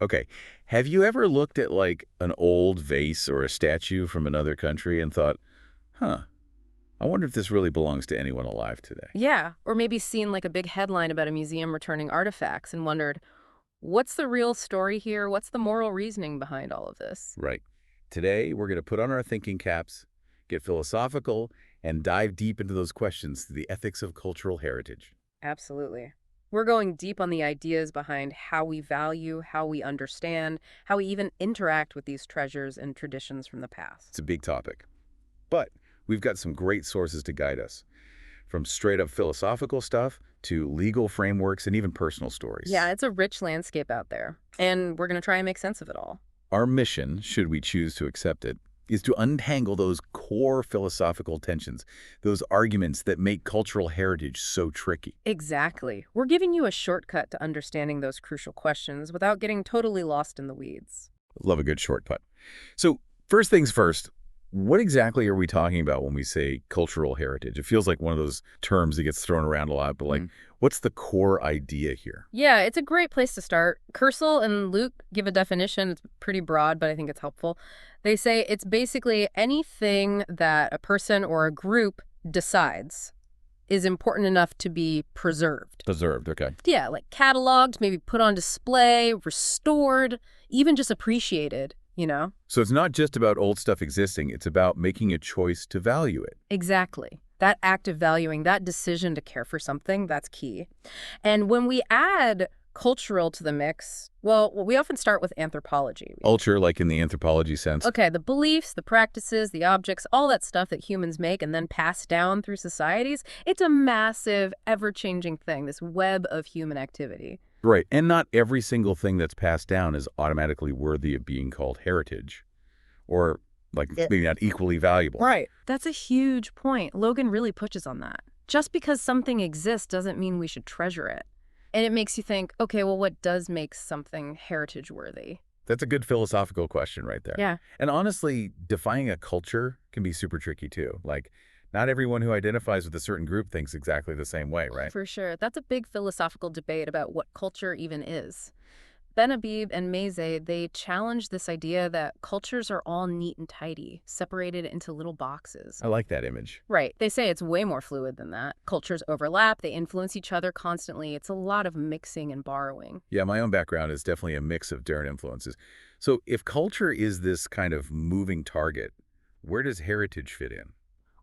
Okay. Have you ever looked at like an old vase or a statue from another country and thought, huh, I wonder if this really belongs to anyone alive today? Yeah, or maybe seen like a big headline about a museum returning artifacts and wondered, what's the real story here? What's the moral reasoning behind all of this? Right. Today, we're going to put on our thinking caps, get philosophical, and dive deep into those questions to the ethics of cultural heritage. Absolutely. We're going deep on the ideas behind how we value, how we understand, how we even interact with these treasures and traditions from the It's past. a big topic. But we've got some great sources to guide us, from straight up philosophical stuff to legal frameworks and even personal Yeah, stories. it's a rich landscape out there, and we're going to try and make sense of it all. Our mission, should we choose to accept it, is to untangle those core philosophical tensions, those arguments that make cultural heritage so tricky. Exactly. We're giving you a shortcut to understanding those crucial questions without getting totally lost in the weeds. Love a good shortcut. So, first things first, what exactly are we talking about when we say cultural heritage? It feels like one of those terms that gets thrown around a lot, but like, what's the core idea here? Yeah, it's a great place to start. Kursel and Luke give a definition. It's pretty broad, but I think it's helpful. They say it's basically anything that a person or a group decides is important enough to be preserved. Preserved, okay. Yeah, like cataloged, maybe put on display, restored, even just appreciated. So it's not just about old stuff existing, it's about making a choice to value it. Exactly. That act of valuing, that decision to care for something, that's key. And when we add cultural to the mix, well, we often start with anthropology. Culture, like in the anthropology sense. Okay, the beliefs, the practices, the objects, all that stuff that humans make and then pass down through societies, it's a massive, ever-changing thing, this web of human activity. Right, and not every single thing that's passed down is automatically worthy of being called heritage, or like maybe not equally valuable. Right. That's a huge point. Logan really pushes on that. Just because something exists doesn't mean we should treasure it. And it makes you think, okay, well, what does make something heritage worthy? That's a good philosophical question right there. Yeah, And honestly, defining a culture can be super tricky too. Like, not everyone who identifies with a certain group thinks exactly the same way, right? for sure. That's a big philosophical debate about what culture even is. Ben Habib and Meze, they challenge this idea that cultures are all neat and tidy, separated into little boxes. I like that image. Right. They say it's way more fluid than that. Cultures overlap, they influence each other constantly. It's a lot of mixing and borrowing. Yeah, my own background is definitely a mix of different influences. So if culture is this kind of moving target, where does heritage fit in?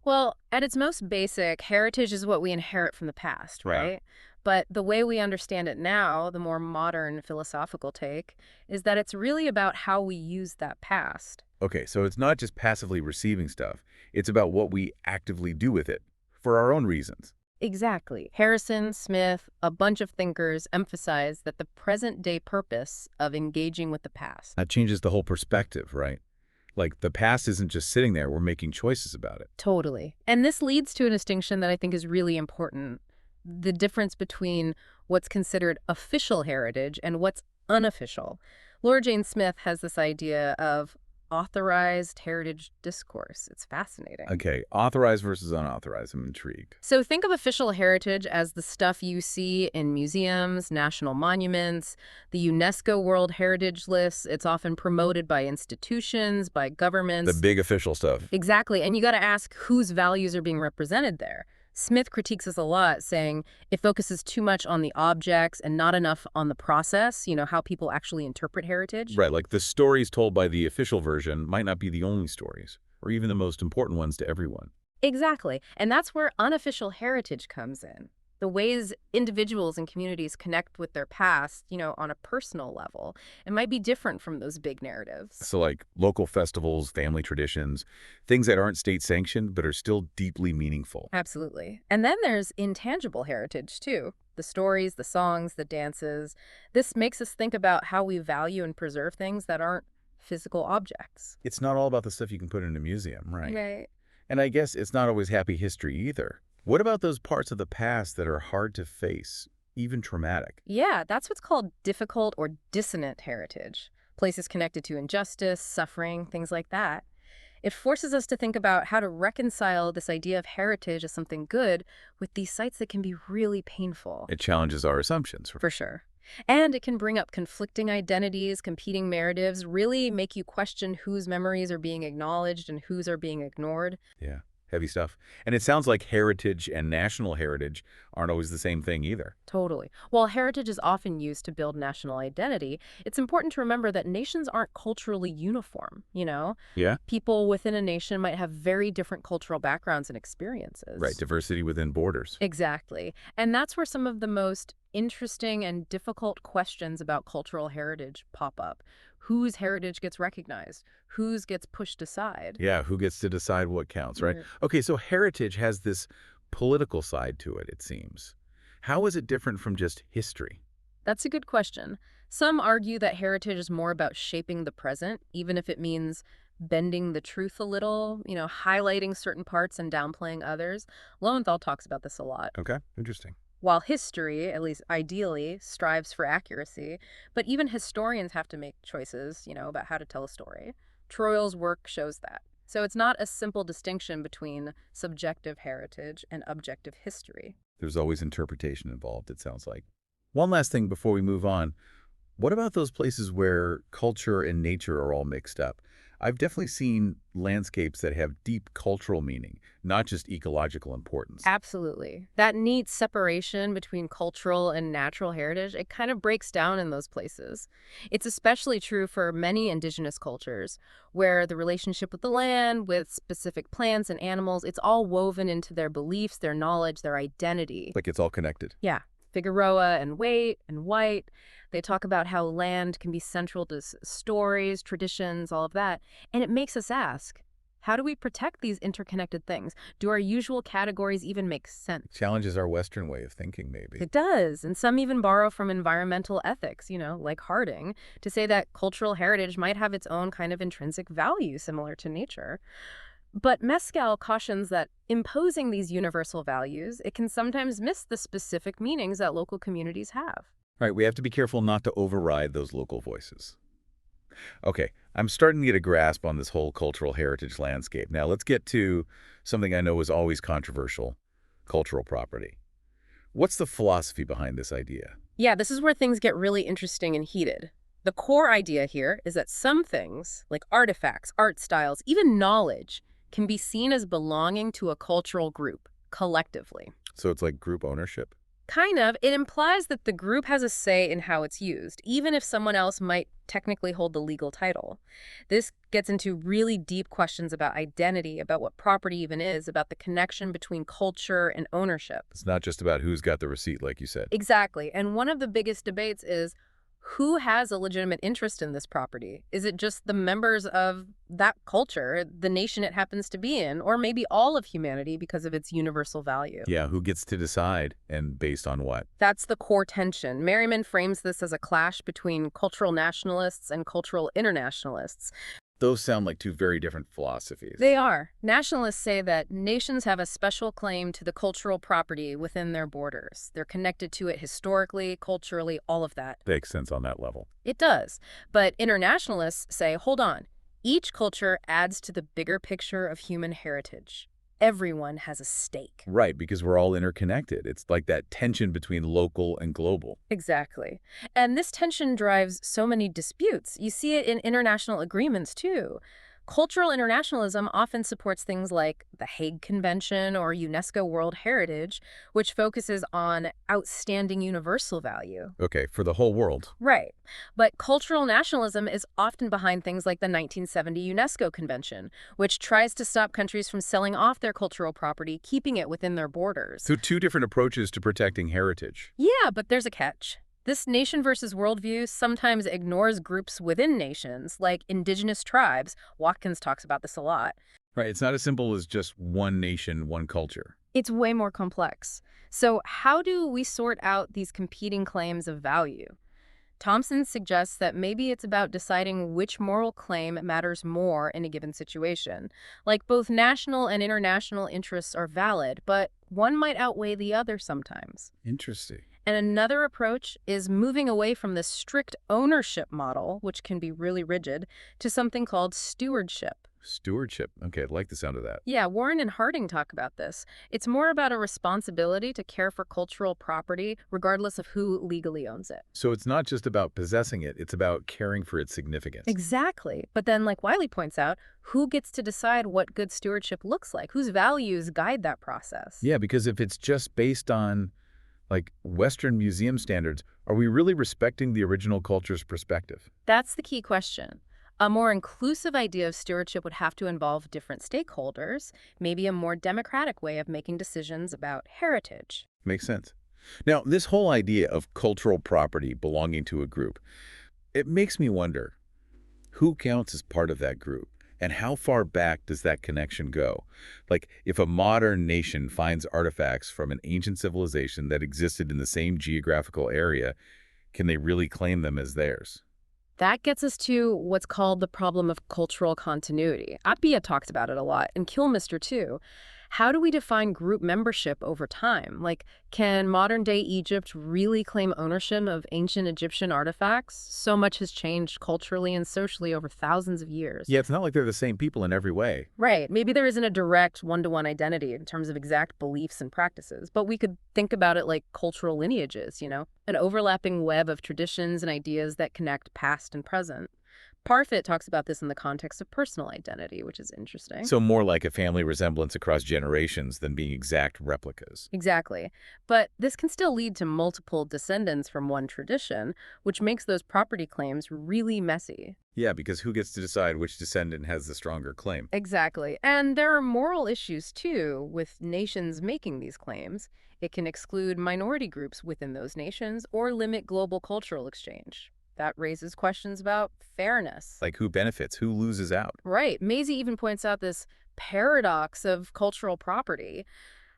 Well, at its most basic, heritage is what we inherit from the past, Right. right? But the way we understand it now, the more modern philosophical take, is that it's really about how we use that past. Okay, so it's not just passively receiving stuff. It's about what we actively do with it for our own reasons. Exactly. Harrison, Smith, a bunch of thinkers emphasize that the present day purpose of engaging with the past. That changes the whole perspective, right? Like the past isn't just sitting there, we're making choices about it. Totally. And this leads to a distinction that I think is really important. The difference between what's considered official heritage and what's unofficial. Laura Jane Smith has this idea of authorized heritage discourse. It's fascinating. Okay, authorized versus unauthorized. I'm intrigued. So think of official heritage as the stuff you see in museums, national monuments, the UNESCO World Heritage List. It's often promoted by institutions, by The governments. big official stuff. Exactly. And you got to ask whose values are being represented there. Smith critiques this a lot, saying it focuses too much on the objects and not enough on the process, how people actually interpret heritage. Right, like the stories told by the official version might not be the only stories, or even the most important ones to everyone. Exactly. And that's where unofficial heritage comes in. The ways individuals and communities connect with their past, on a personal level, it might be different from those big narratives. So like local festivals, family traditions, things that aren't state sanctioned but are still deeply meaningful. Absolutely. And then there's intangible heritage, too. The stories, the songs, the dances. This makes us think about how we value and preserve things that aren't physical objects. It's not all about the stuff you can put in a museum, right? Right. And I guess it's not always happy history either. What about those parts of the past that are hard to face, even traumatic? Yeah, that's what's called difficult or dissonant heritage. Places connected to injustice, suffering, things like that. It forces us to think about how to reconcile this idea of heritage as something good with these sites that can be really painful. It challenges our assumptions. For sure. And it can bring up conflicting identities, competing narratives, really make you question whose memories are being acknowledged and whose are being ignored. Yeah, heavy stuff. And it sounds like heritage and national heritage aren't always the same thing either. Totally. While heritage is often used to build national identity, it's important to remember that nations aren't culturally uniform. Yeah? People within a nation might have very different cultural backgrounds and Right, experiences. diversity within borders. Exactly. And that's where some of the most interesting and difficult questions about cultural heritage pop up. Whose heritage gets recognized? Whose gets pushed aside? Yeah, who gets to decide what counts, right? Right. Okay, so heritage has this political side to it, it seems. How is it different from just history? That's a good question. Some argue that heritage is more about shaping the present, even if it means bending the truth a little, highlighting certain parts and downplaying others. Lowenthal talks about this a lot. Okay, interesting. While history, at least ideally, strives for accuracy, but even historians have to make choices, about how to tell a story. Troyle's work shows that. So it's not a simple distinction between subjective heritage and objective history. There's always interpretation involved, it sounds like. One last thing before we move on. What about those places where culture and nature are all mixed up? I've definitely seen landscapes that have deep cultural meaning, not just ecological importance. Absolutely. That neat separation between cultural and natural heritage, it kind of breaks down in those places. It's especially true for many indigenous cultures, where the relationship with the land, with specific plants and animals, it's all woven into their beliefs, their knowledge, their identity. Like it's all connected. Yeah. Figueroa and Waite and White, they talk about how land can be central to stories, traditions, all of that. And it makes us ask, how do we protect these interconnected things? Do our usual categories even make sense? Challenges our Western way of thinking, maybe. It does. And some even borrow from environmental ethics, like Harding, to say that cultural heritage might have its own kind of intrinsic value similar to nature. But Mescal cautions that imposing these universal values, it can sometimes miss the specific meanings that local communities have. Right, we have to be careful not to override those local voices. Okay, I'm starting to get a grasp on this whole cultural heritage landscape. Now let's get to something I know is always controversial, cultural property. What's the philosophy behind this idea? Yeah, this is where things get really interesting and heated. The core idea here is that some things, like artifacts, art styles, even knowledge, can be seen as belonging to a cultural group, collectively. So it's like group ownership? Kind of. It implies that the group has a say in how it's used, even if someone else might technically hold the legal title. This gets into really deep questions about identity, about what property even is, about the connection between culture and ownership. It's not just about who's got the receipt, like you said. Exactly. And one of the biggest debates is who has a legitimate interest in this property? Is it just the members of that culture, the nation it happens to be in, or maybe all of humanity because of its universal value? Yeah, who gets to decide and based on what? That's the core tension. Merriman frames this as a clash between cultural nationalists and cultural internationalists. Those sound like two very different philosophies. They are. Nationalists say that nations have a special claim to the cultural property within their borders. They're connected to it historically, culturally, all of that. Makes sense on that level. It does. But internationalists say, hold on, each culture adds to the bigger picture of human heritage. Everyone has a stake. Right, because we're all interconnected. It's like that tension between local and global. Exactly. And this tension drives so many disputes. You see it in international agreements, too. Cultural internationalism often supports things like the Hague Convention or UNESCO World Heritage, which focuses on outstanding universal value. Okay, for the whole world. Right. But cultural nationalism is often behind things like the 1970 UNESCO Convention, which tries to stop countries from selling off their cultural property, keeping it within their borders. So two different approaches to protecting heritage. Yeah, but there's a catch. This nation versus worldview sometimes ignores groups within nations, like indigenous tribes. Watkins talks about this a lot. Right, it's not as simple as just one nation, one culture. It's way more complex. So how do we sort out these competing claims of value? Thompson suggests that maybe it's about deciding which moral claim matters more in a given situation. Like both national and international interests are valid, but one might outweigh the other sometimes. Interesting. And another approach is moving away from the strict ownership model, which can be really rigid, to something called stewardship. Stewardship. Okay, I like the sound of that. Yeah, Warren and Harding talk about this. It's more about a responsibility to care for cultural property, regardless of who legally owns it. So it's not just about possessing it, it's about caring for its significance. Exactly. But then, like Wiley points out, who gets to decide what good stewardship looks like? Whose values guide that process? Yeah, because if it's just based on, like, Western museum standards, are we really respecting the original culture's perspective? That's the key question. A more inclusive idea of stewardship would have to involve different stakeholders, maybe a more democratic way of making decisions about heritage. Makes sense. Now, this whole idea of cultural property belonging to a group, it makes me wonder, who counts as part of that group? And how far back does that connection go? Like, if a modern nation finds artifacts from an ancient civilization that existed in the same geographical area, can they really claim them as theirs? That gets us to what's called the problem of cultural continuity. Appiah talks about it a lot, and Kilmister too. How do we define group membership over time? Like, can modern-day Egypt really claim ownership of ancient Egyptian artifacts? So much has changed culturally and socially over thousands of years. Yeah, it's not like they're the same people in every way. Right. Maybe there isn't a direct one-to-one identity in terms of exact beliefs and practices, but we could think about it like cultural lineages, an overlapping web of traditions and ideas that connect past and present. Parfit talks about this in the context of personal identity, which is interesting. So more like a family resemblance across generations than being exact replicas. Exactly. But this can still lead to multiple descendants from one tradition, which makes those property claims really messy. Yeah, because who gets to decide which descendant has the stronger claim? Exactly. And there are moral issues, too, with nations making these claims. It can exclude minority groups within those nations or limit global cultural exchange. That raises questions about fairness. Like, who benefits? Who loses out? Right. Maisie even points out this paradox of cultural property.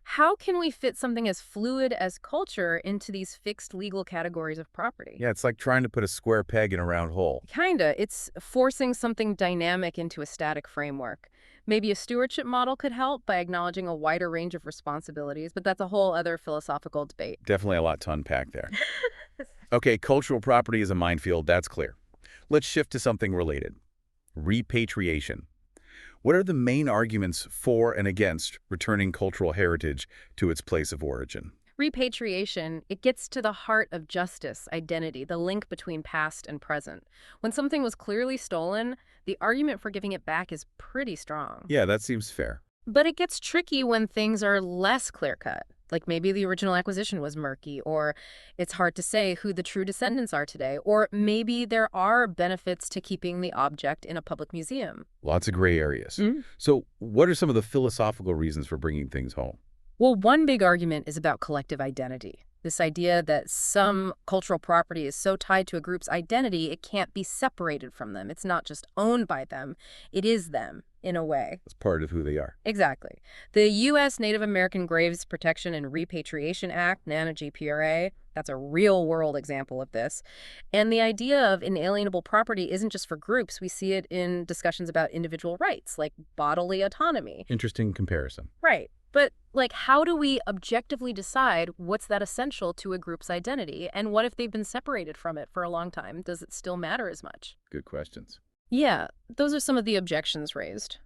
How can we fit something as fluid as culture into these fixed legal categories of property? Yeah, it's like trying to put a square peg in a round hole. Kinda. It's forcing something dynamic into a static framework. Maybe a stewardship model could help by acknowledging a wider range of responsibilities, but that's a whole other philosophical debate. Definitely a lot to unpack there. Okay, cultural property is a minefield, that's clear. Let's shift to something related. Repatriation. What are the main arguments for and against returning cultural heritage to its place of origin? Repatriation, it gets to the heart of justice, identity, the link between past and present. When something was clearly stolen, the argument for giving it back is pretty strong. Yeah, that seems fair. But it gets tricky when things are less clear-cut. Like maybe the original acquisition was murky, or it's hard to say who the true descendants are today, or maybe there are benefits to keeping the object in a public museum. Lots of gray areas. Mm. So what are some of the philosophical reasons for bringing things home? Well, one big argument is about collective identity. This idea that some cultural property is so tied to a group's identity, it can't be separated from them. It's not just owned by them, it is them, in a way. It's part of who they are. Exactly. The U.S. Native American Graves Protection and Repatriation Act, NANA-GPRA, that's a real-world example of this. And the idea of inalienable property isn't just for groups. We see it in discussions about individual rights, like bodily autonomy. Interesting comparison. Right. But, like, how do we objectively decide what's that essential to a group's identity? And what if they've been separated from it for a long time? Does it still matter as much? Good questions. Yeah, those are some of the objections raised.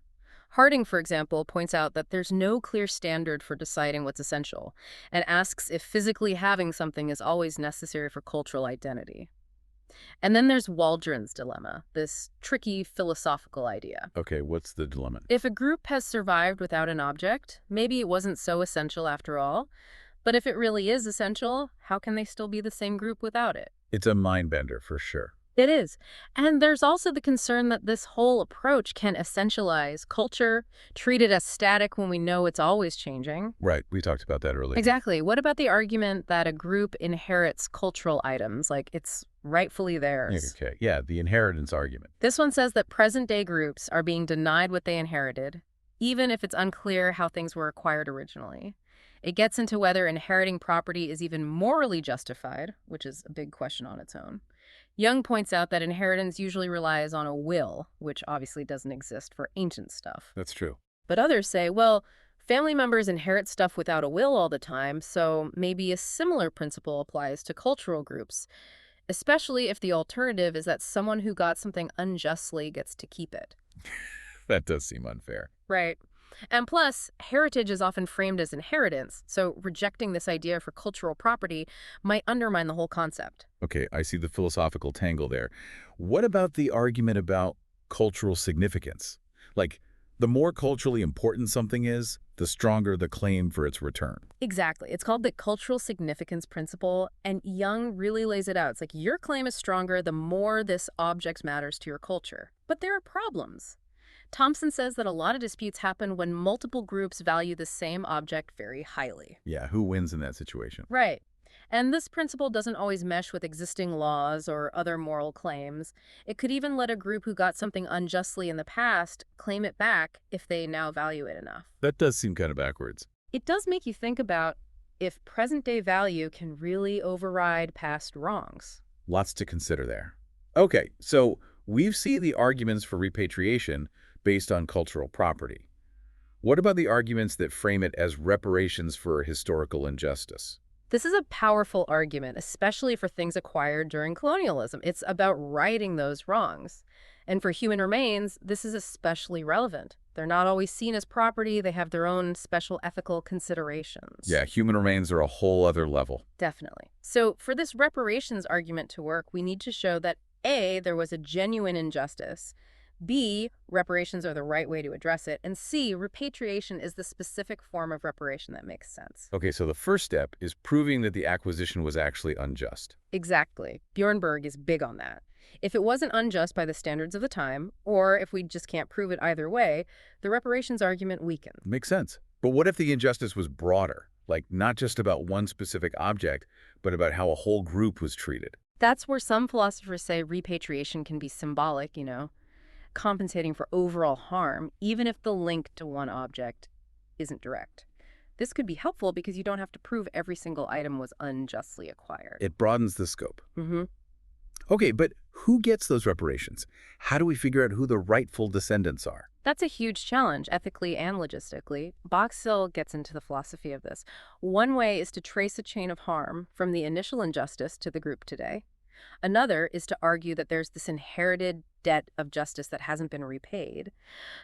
Harding, for example, points out that there's no clear standard for deciding what's essential, and asks if physically having something is always necessary for cultural identity. And then there's Waldron's dilemma, this tricky philosophical idea. Okay, what's the dilemma? If a group has survived without an object, maybe it wasn't so essential after all. But if it really is essential, how can they still be the same group without it? It's a mind bender for sure. It is. And there's also the concern that this whole approach can essentialize culture, treat it as static when we know it's always changing. Right, we talked about that earlier. Exactly. What about the argument that a group inherits cultural items, like it's rightfully theirs? Okay, yeah, the inheritance argument. This one says that present-day groups are being denied what they inherited, even if it's unclear how things were acquired originally. It gets into whether inheriting property is even morally justified, which is a big question on its own. Young points out that inheritance usually relies on a will, which obviously doesn't exist for ancient stuff. That's true. But others say, well, family members inherit stuff without a will all the time, so maybe a similar principle applies to cultural groups, especially if the alternative is that someone who got something unjustly gets to keep it. That does seem unfair. Right. And plus, heritage is often framed as inheritance, so rejecting this idea for cultural property might undermine the whole concept. Okay, I see the philosophical tangle there. What about the argument about cultural significance? Like, the more culturally important something is, the stronger the claim for its return. Exactly. It's called the cultural significance principle, and Jung really lays it out. It's like your claim is stronger the more this object matters to your culture. But there are problems. Thompson says that a lot of disputes happen when multiple groups value the same object very highly. Yeah, who wins in that situation? Right. And this principle doesn't always mesh with existing laws or other moral claims. It could even let a group who got something unjustly in the past claim it back if they now value it enough. That does seem kind of backwards. It does make you think about if present-day value can really override past wrongs. Lots to consider there. Okay, so we've seen the arguments for repatriation based on cultural property. What about the arguments that frame it as reparations for historical injustice? This is a powerful argument, especially for things acquired during colonialism. It's about righting those wrongs. And for human remains, this is especially relevant. They're not always seen as property. They have their own special ethical considerations. Yeah, human remains are a whole other level. Definitely. So for this reparations argument to work, we need to show that A, there was a genuine injustice, B, reparations are the right way to address it, and C, repatriation is the specific form of reparation that makes sense. Okay, so the first step is proving that the acquisition was actually unjust. Exactly. Bjornberg is big on that. If it wasn't unjust by the standards of the time, or if we just can't prove it either way, the reparations argument weakens. Makes sense. But what if the injustice was broader? Like, not just about one specific object, but about how a whole group was treated? That's where some philosophers say repatriation can be symbolic, compensating for overall harm, even if the link to one object isn't direct. This could be helpful because you don't have to prove every single item was unjustly acquired. It broadens the scope. Mm-hmm. Okay, but who gets those reparations? How do we figure out who the rightful descendants are? That's a huge challenge, ethically and logistically. Boxill gets into the philosophy of this. One way is to trace a chain of harm from the initial injustice to the group today. Another is to argue that there's this inherited debt of justice that hasn't been repaid.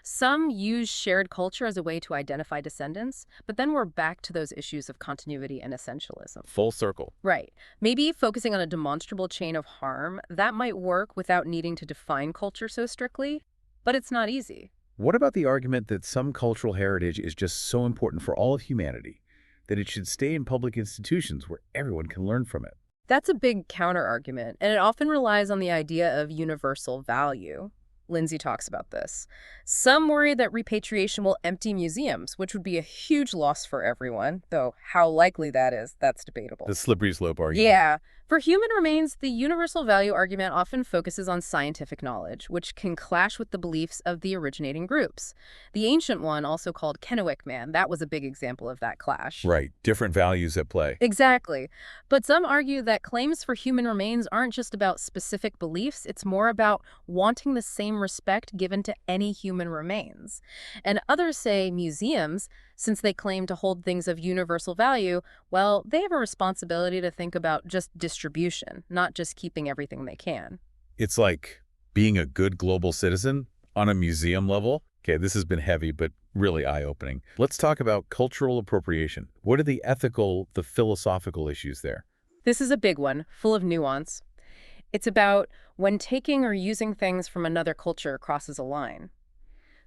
Some use shared culture as a way to identify descendants, but then we're back to those issues of continuity and essentialism. Full circle. Right. Maybe focusing on a demonstrable chain of harm, that might work without needing to define culture so strictly, but it's not easy. What about the argument that some cultural heritage is just so important for all of humanity that it should stay in public institutions where everyone can learn from it? That's a big counter-argument, and it often relies on the idea of universal value. Lindsay talks about this. Some worry that repatriation will empty museums, which would be a huge loss for everyone, though how likely that is, that's debatable. The slippery slope argument. Yeah. For human remains, the universal value argument often focuses on scientific knowledge, which can clash with the beliefs of the originating groups. The ancient one, also called Kennewick Man, that was a big example of that clash. Right. Different values at play. Exactly. But some argue that claims for human remains aren't just about specific beliefs, it's more about wanting the same respect given to any human remains. And others say museums, since they claim to hold things of universal value, well, they have a responsibility to think about just distribution, not just keeping everything they can. It's like being a good global citizen on a museum level. Okay, this has been heavy, but really eye-opening. Let's talk about cultural appropriation. What are the ethical, the philosophical issues there? This is a big one, full of nuance. It's about when taking or using things from another culture crosses a line.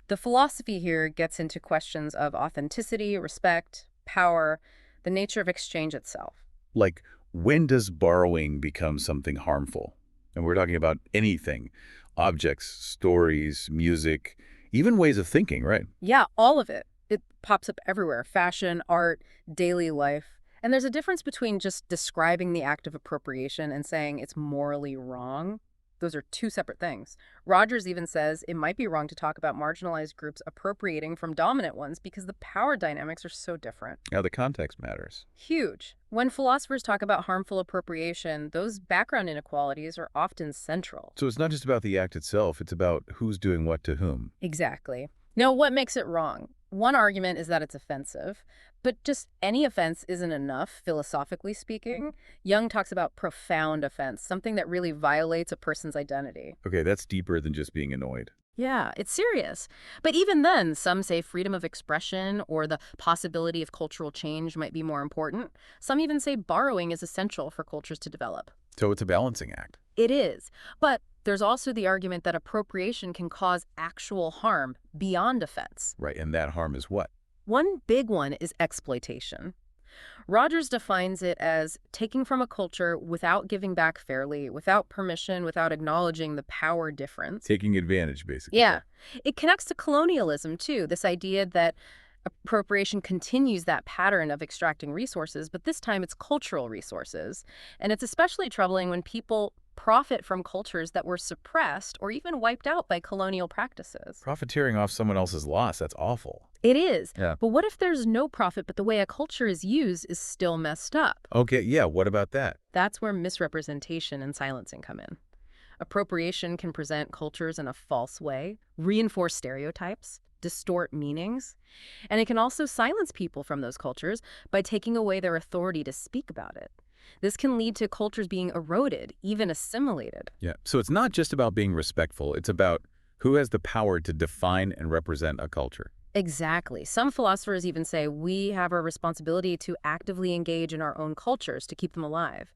The philosophy here gets into questions of authenticity, respect, power, the nature of exchange itself. Like, when does borrowing become something harmful? And we're talking about anything. Objects, stories, music, even ways of thinking, right? Yeah, all of it. It pops up everywhere. Fashion, art, daily life. And there's a difference between just describing the act of appropriation and saying it's morally wrong. Those are two separate things. Rogers even says it might be wrong to talk about marginalized groups appropriating from dominant ones because the power dynamics are so different. Now, the context matters. Huge. When philosophers talk about harmful appropriation, those background inequalities are often central. So it's not just about the act itself, it's about who's doing what to whom. Exactly. Now, what makes it wrong? One argument is that it's offensive, but just any offense isn't enough, philosophically speaking. Jung talks about profound offense, something that really violates a person's identity. Okay, that's deeper than just being annoyed. Yeah, it's serious. But even then, some say freedom of expression or the possibility of cultural change might be more important. Some even say borrowing is essential for cultures to develop. So it's a balancing act. It is. But there's also the argument that appropriation can cause actual harm beyond offense. Right, and that harm is what? One big one is exploitation. Rogers defines it as taking from a culture without giving back fairly, without permission, without acknowledging the power difference. Taking advantage, basically. Yeah. It connects to colonialism, too, this idea that appropriation continues that pattern of extracting resources, but this time it's cultural resources. And it's especially troubling when people profit from cultures that were suppressed or even wiped out by colonial practices. Profiteering off someone else's loss, that's awful. It is. Yeah. But what if there's no profit, but the way a culture is used is still messed up? Okay, yeah, what about that? That's where misrepresentation and silencing come in. Appropriation can present cultures in a false way, reinforce stereotypes, distort meanings, and it can also silence people from those cultures by taking away their authority to speak about it. This can lead to cultures being eroded, even assimilated. Yeah, so it's not just about being respectful, it's about who has the power to define and represent a culture. Exactly. Some philosophers even say we have a responsibility to actively engage in our own cultures to keep them alive.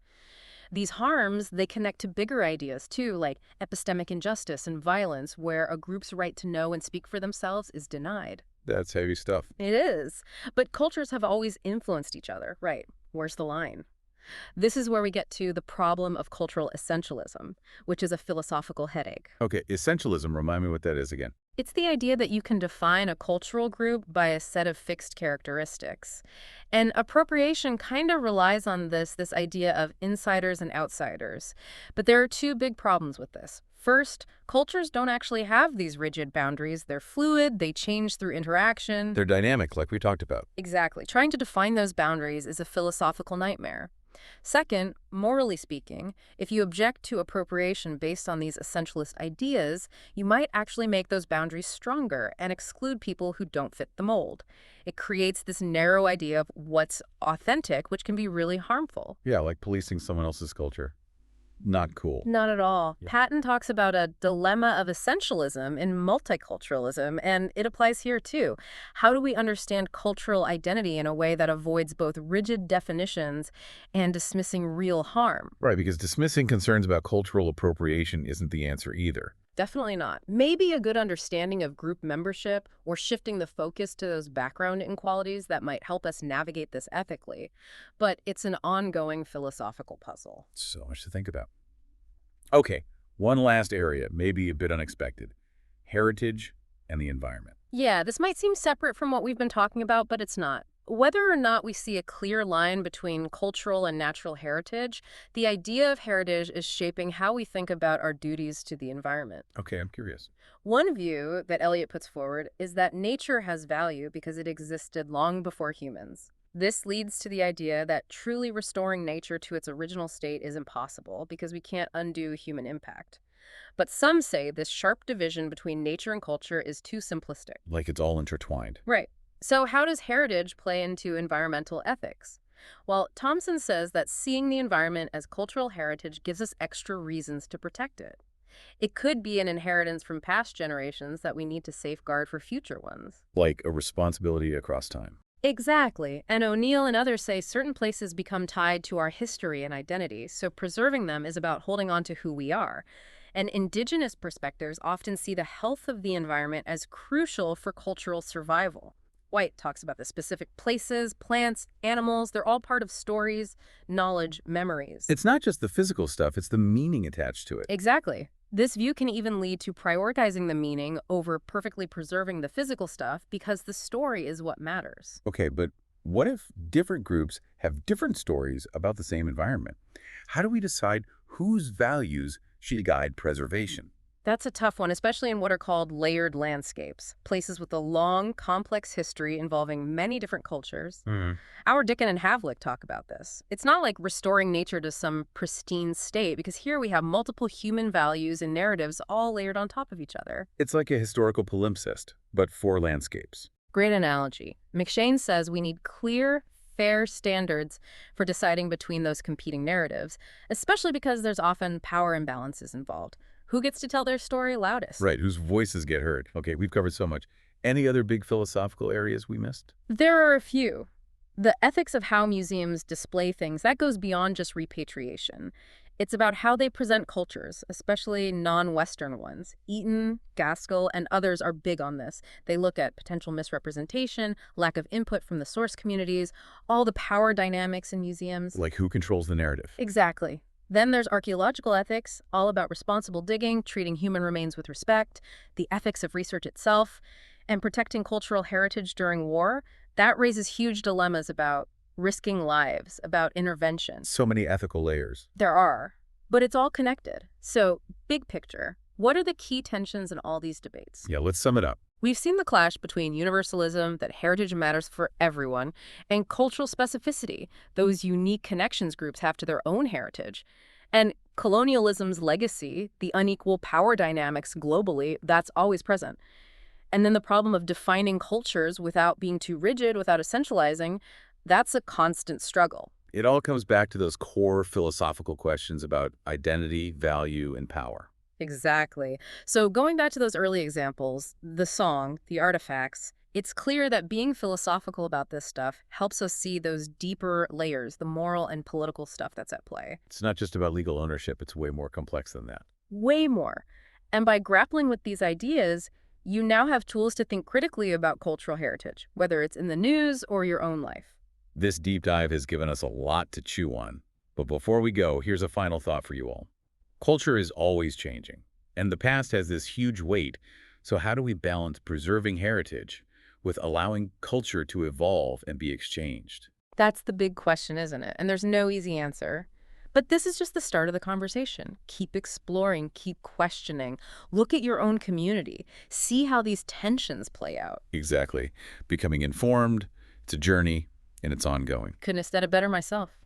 These harms, they connect to bigger ideas too, like epistemic injustice and violence, where a group's right to know and speak for themselves is denied. That's heavy stuff. It is. But cultures have always influenced each other, right? Where's the line? This is where we get to the problem of cultural essentialism, which is a philosophical headache. Okay, essentialism, remind me what that is again. It's the idea that you can define a cultural group by a set of fixed characteristics. And appropriation kind of relies on this idea of insiders and outsiders. But there are two big problems with this. First, cultures don't actually have these rigid boundaries. They're fluid, they change through interaction. They're dynamic, like we talked about. Exactly. Trying to define those boundaries is a philosophical nightmare. Second, morally speaking, if you object to appropriation based on these essentialist ideas, you might actually make those boundaries stronger and exclude people who don't fit the mold. It creates this narrow idea of what's authentic, which can be really harmful. Yeah, like policing someone else's culture. Not cool. Not at all. Yeah. Patton talks about a dilemma of essentialism in multiculturalism, and it applies here too. How do we understand cultural identity in a way that avoids both rigid definitions and dismissing real harm? Right, because dismissing concerns about cultural appropriation isn't the answer either. Definitely not. Maybe a good understanding of group membership or shifting the focus to those background inequalities that might help us navigate this ethically. But it's an ongoing philosophical puzzle. So much to think about. Okay, one last area, maybe a bit unexpected. Heritage and the environment. Yeah, this might seem separate from what we've been talking about, but it's not. Whether or not we see a clear line between cultural and natural heritage, the idea of heritage is shaping how we think about our duties to the environment. Okay, I'm curious. One view that Eliot puts forward is that nature has value because it existed long before humans. This leads to the idea that truly restoring nature to its original state is impossible because we can't undo human impact. But some say this sharp division between nature and culture is too simplistic. Like it's all intertwined. Right. So how does heritage play into environmental ethics? Well, Thompson says that seeing the environment as cultural heritage gives us extra reasons to protect it. It could be an inheritance from past generations that we need to safeguard for future ones. Like a responsibility across time. Exactly. And O'Neill and others say certain places become tied to our history and identity, so preserving them is about holding on to who we are. And indigenous perspectives often see the health of the environment as crucial for cultural survival. White talks about the specific places, plants, animals. They're all part of stories, knowledge, memories. It's not just the physical stuff, it's the meaning attached to it. Exactly. This view can even lead to prioritizing the meaning over perfectly preserving the physical stuff because the story is what matters. Okay, but what if different groups have different stories about the same environment? How do we decide whose values should guide preservation? That's a tough one, especially in what are called layered landscapes, places with a long, complex history involving many different cultures. Our Dickon and Havlick talk about this. It's not like restoring nature to some pristine state, because here we have multiple human values and narratives all layered on top of each other. It's like a historical palimpsest, but for landscapes. Great analogy. McShane says we need clear, fair standards for deciding between those competing narratives, especially because there's often power imbalances involved. Who gets to tell their story loudest? Right, whose voices get heard. Okay, we've covered so much. Any other big philosophical areas we missed? There are a few. The ethics of how museums display things, that goes beyond just repatriation. It's about how they present cultures, especially non-Western ones. Eaton, Gaskell, and others are big on this. They look at potential misrepresentation, lack of input from the source communities, all the power dynamics in museums. Like who controls the narrative? Exactly. Then there's archaeological ethics, all about responsible digging, treating human remains with respect, the ethics of research itself, and protecting cultural heritage during war. That raises huge dilemmas about risking lives, about intervention. So many ethical layers. There are, but it's all connected. So, big picture, what are the key tensions in all these debates? Yeah, let's sum it up. We've seen the clash between universalism, that heritage matters for everyone, and cultural specificity, those unique connections groups have to their own heritage. And colonialism's legacy, the unequal power dynamics globally, that's always present. And then the problem of defining cultures without being too rigid, without essentializing, that's a constant struggle. It all comes back to those core philosophical questions about identity, value, and power. Exactly. So going back to those early examples, the song, the artifacts, it's clear that being philosophical about this stuff helps us see those deeper layers, the moral and political stuff that's at play. It's not just about legal ownership, it's way more complex than that. Way more. And by grappling with these ideas, you now have tools to think critically about cultural heritage, whether it's in the news or your own life. This deep dive has given us a lot to chew on. But before we go, here's a final thought for you all. Culture is always changing, and the past has this huge weight. So how do we balance preserving heritage with allowing culture to evolve and be exchanged? That's the big question, isn't it? And there's no easy answer. But this is just the start of the conversation. Keep exploring, keep questioning. Look at your own community. See how these tensions play out. Exactly. Becoming informed, it's a journey, and it's ongoing. Couldn't have said it better myself.